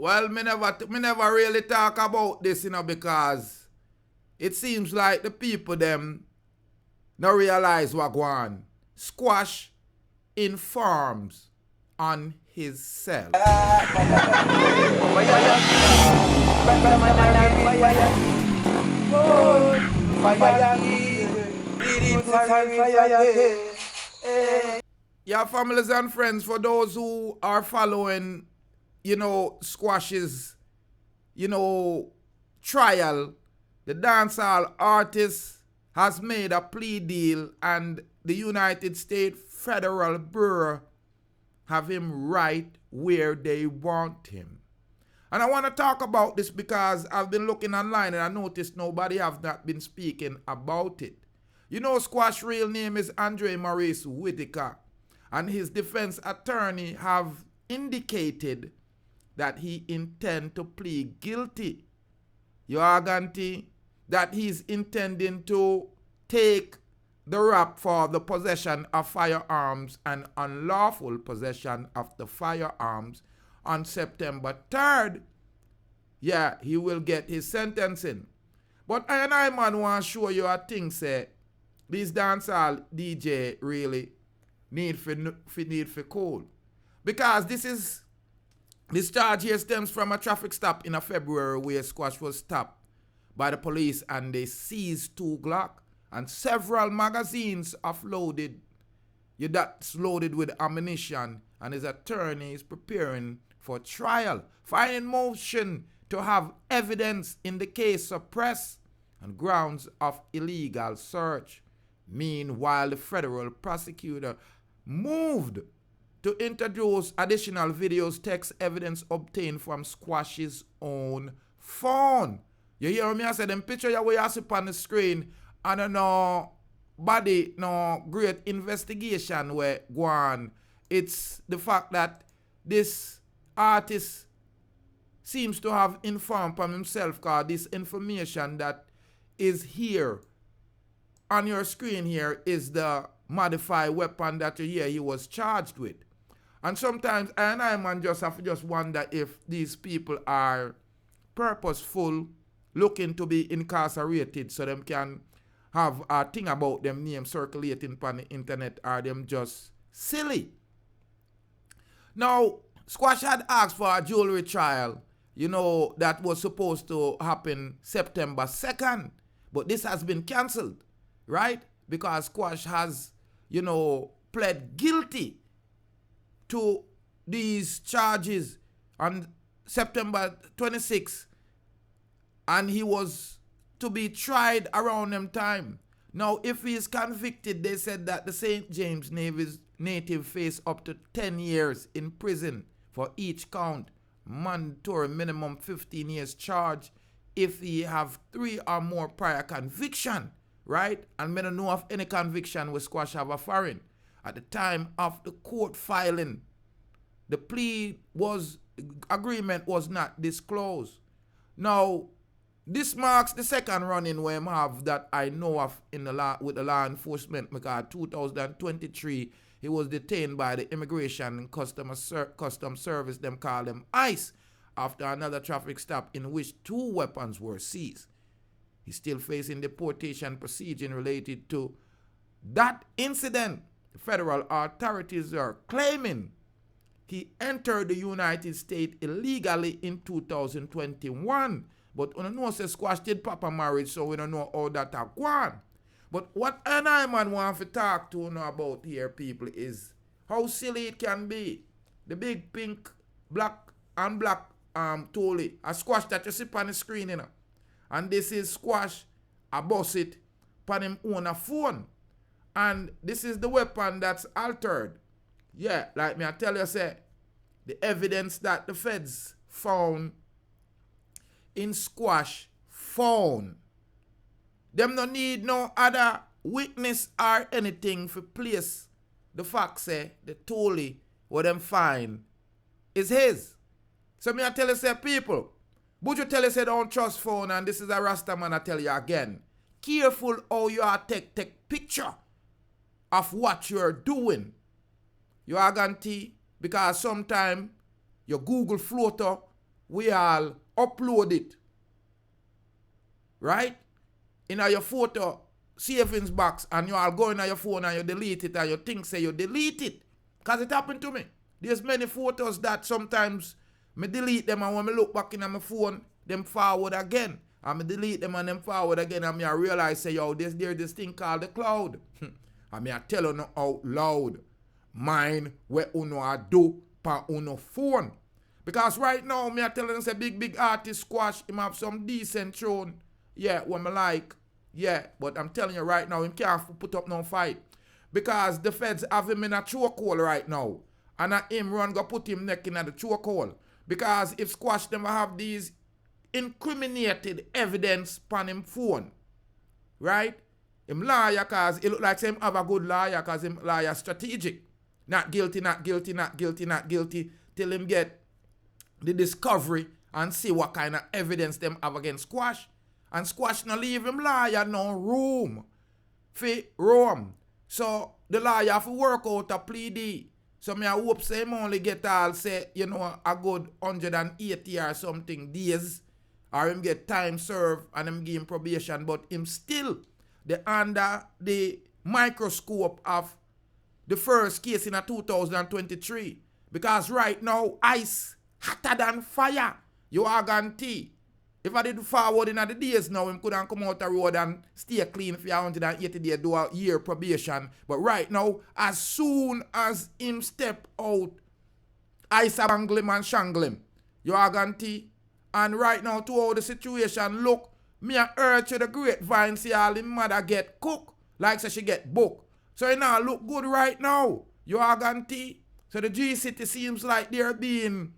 Well, me never really talk about this, because it seems like the people them no realize what go on. Squash informs on himself. Yeah, families and friends, for those who are following, Squash's, trial, the dancehall artist has made a plea deal, and the United States Federal Bureau have him right where they want him. And I want to talk about this because I've been looking online and I noticed nobody have not been speaking about it. Squash real name is Andre Maurice Whitaker, and his defense attorney have indicated that he intend to plead guilty. You arganti that he's intending to take the rap for the possession of firearms and unlawful possession of the firearms on September 3rd. Yeah, he will get his sentencing. But I man want to show you a thing, say, these dancehall DJ really need for cool. Because this charge here stems from a traffic stop in a February where Squash was stopped by the police and they seized 2 Glock and several magazines that's loaded with ammunition, and his attorney is preparing for trial, finding motion to have evidence in the case suppressed on grounds of illegal search. Meanwhile, the federal prosecutor moved to introduce additional videos, text evidence obtained from Squash's own phone. You hear me? I said, them picture you where you see on the screen, and no body, no great investigation where go on. It's the fact that this artist seems to have informed from himself, because this information that is here on your screen here is the modified weapon that you hear he was charged with. And sometimes I man just have to just wonder if these people are purposeful, looking to be incarcerated so them can have a thing about them name circulating on the internet, or them just silly. Now, Squash had asked for a jewelry trial, that was supposed to happen September 2nd. But this has been cancelled, right? Because Squash has, pled guilty to these charges on September 26th. And he was to be tried around them time. Now, if he is convicted, they said that the St. James native face up to 10 years in prison for each count, mandatory minimum 15 years charge if he have 3 or more prior conviction, right? And me don't know of any conviction with Squash have a foreign. At the time of the court filing, the agreement was not disclosed. Now, this marks the second run-in where I have that I know of with the law enforcement, because 2023 he was detained by the Immigration and Customs Service, them call them ICE, after another traffic stop in which 2 weapons were seized. He's still facing deportation proceeding related to that incident. The federal authorities are claiming he entered the United States illegally in 2021. But we don't know say Squash did proper marriage, so we don't know how that are gone. But what I man want to talk to you about here, people, is how silly it can be. The big pink, black Tolly, a Squash that you see on the screen, And this is Squash, I boss it, on him own a phone. And this is the weapon that's altered. Yeah, like me I tell you, say, the evidence that the feds found in Squash phone. Them no need no other witness or anything for place the fact say the Tolly what them find is his. So me I tell you, say, people, but you tell you say don't trust phone, and this is a Rasta man I tell you again. Careful how you are take picture of what you're doing. You are guarantee, because sometimes your Google floater we all upload it. Right? In your photo savings box, and you all go in your phone and you delete it, and you think say you delete it. Because it happened to me. There's many photos that sometimes me delete them, and when I look back in my phone, them forward again. And me delete them and them forward again, and I realize say, yo, there's this thing called the cloud. And I tell you out loud, mind what uno a do pa uno phone. Because right now, me I tell you say big artist Squash, him have some decent tune. Yeah, what me like. Yeah, but I'm telling you right now, him can't put up no fight. Because the feds have him in a chokehold right now. And him run go put him neck in the chokehold. Because if Squash never have these incriminated evidence on him phone, right? Him liar cause it look like him have a good liar cause him liar strategic. Not guilty, not guilty, not guilty, not guilty, till him get the discovery and see what kind of evidence them have against Squash. And Squash not leave him liar no room for roam. So the liar have to work out a plea. So me I hope say him only get all say, you know, a good 180 or something days. Or him get time served and him give him probation. But him still under the microscope of the first case in a 2023. Because right now, ice hotter than fire. You are guarantee. If I did forward in the days now, him couldn't come out the road and stay clean for 180 days, do a year probation. But right now, as soon as him step out, ice bangle him and shangle him. You are guarantee. And right now, to how the situation look, me a urge to the grapevine see all him mother get cook, like so she get book. So it now look good right now. You are guarantee. So the G City seems like they're being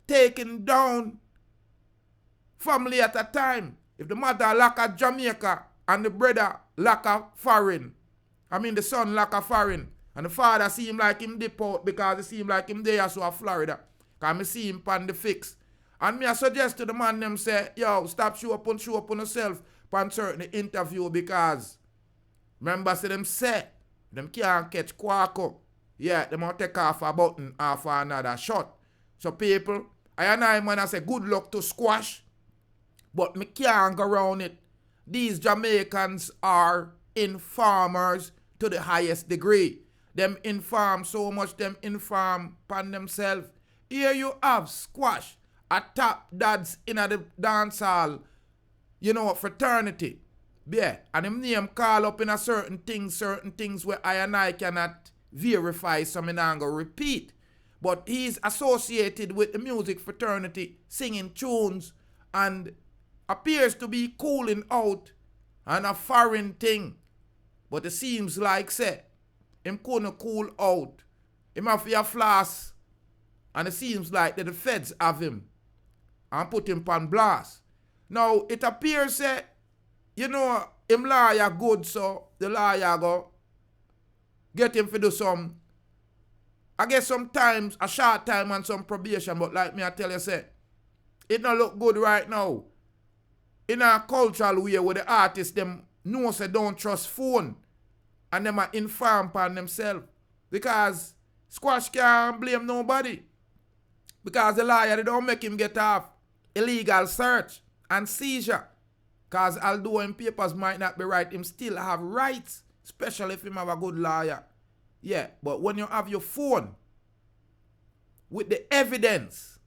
taken down family at a time. If the mother lack a Jamaica and the brother lack a foreign, I mean the son lack a foreign, and the father seem like him dip out because it seem like him there so a Florida. Because I see him pan the fix. And me I suggest to the man them say, yo, stop show up on yourself pan certain interview because remember say them can't catch Quaco. Yeah, them will take off a button off another shot. So people, I man I say good luck to Squash. But me can't go around it. These Jamaicans are informers to the highest degree. Them inform so much, them inform upon themselves. Here you have Squash, a top dads in the dancehall, you know, fraternity. Yeah, and him name call up in a certain things where I cannot verify, so me not go repeat. But he's associated with the music fraternity, singing tunes, and appears to be cooling out and a foreign thing. But it seems like, say, him couldn't cool out. Him have a flask. And it seems like that the feds have him and put him on blast. Now, it appears, say, you know, him lawyer good, so the lawyer go get him to do some, I guess sometimes, a short time and some probation, but like me I tell you, say, it don't look good right now. In a cultural way where the artists them know say don't trust phone and them are informed upon themselves. Because Squash can't blame nobody. Because the lawyer they don't make him get off illegal search and seizure. Because although his papers might not be right, him still have rights. Especially if him have a good lawyer. Yeah, but when you have your phone with the evidence,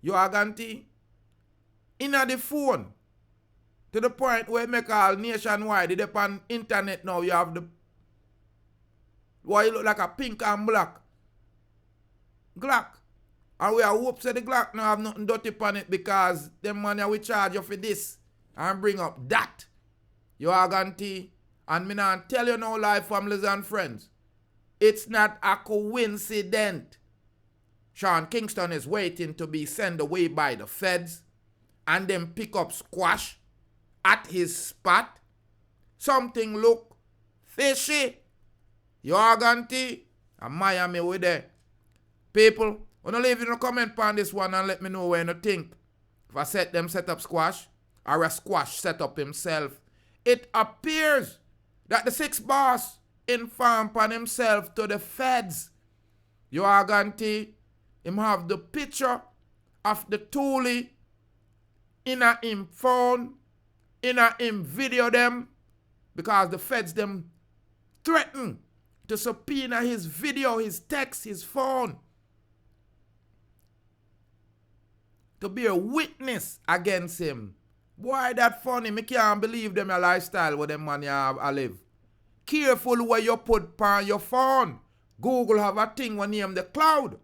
you are guaranteed in the phone to the point where make all nationwide, they on internet now, you have the why you look like a pink and black Glock. And we are hope say the Glock now have nothing dirty upon it because them money will charge you for this and bring up that. You are guarantee. And me not tell you no lie, families and friends. It's not a coincidence. Sean Kingston is waiting to be sent away by the feds and then pick up Squash at his spot. Something look fishy. You are guarantee. And Miami with there. People, wanna leave in a comment on this one and let me know where you think. If I set up Squash or a Squash set up himself. It appears that the six boss informed upon himself to the feds. You are guarantee him have the picture of the toolie in a him phone, in a him video them, because the feds them threaten to subpoena his video, his text, his phone, to be a witness against him. Boy, that funny. Me can't believe them a lifestyle where them money I live. Careful where you put on your phone. Google have a thing when name the cloud.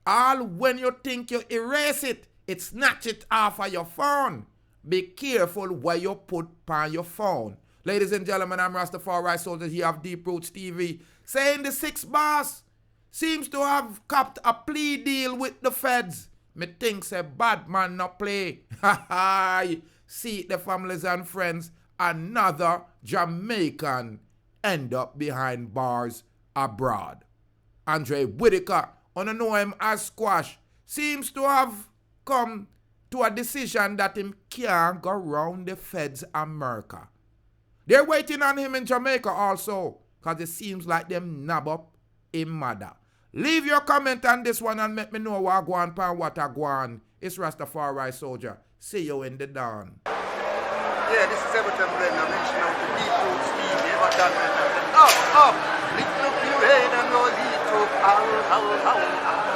All when you think you erase it, it snatch it off of your phone. Be careful where you put on your phone. Ladies and gentlemen, I'm Rastafari Soldier here of Deep Roots TV. Saying the 6 boss seems to have copped a plea deal with the feds. Me think say bad man not play. Ha ha. See the families and friends. Another Jamaican end up behind bars abroad. Andre Whitaker, on know him as Squash, seems to have come to a decision that him can't go round the feds America. They're waiting on him in Jamaica also, because it seems like them nab up him mother. Leave your comment on this one and let me know what I go on and what I go on. It's Rastafari Soldier. See you in the dawn. Yeah, this is Everton Blend. I mentioned out the Deep Roots TV. Ever done it? Up, up. Lift up your head and go deep. Ow, ow, ow.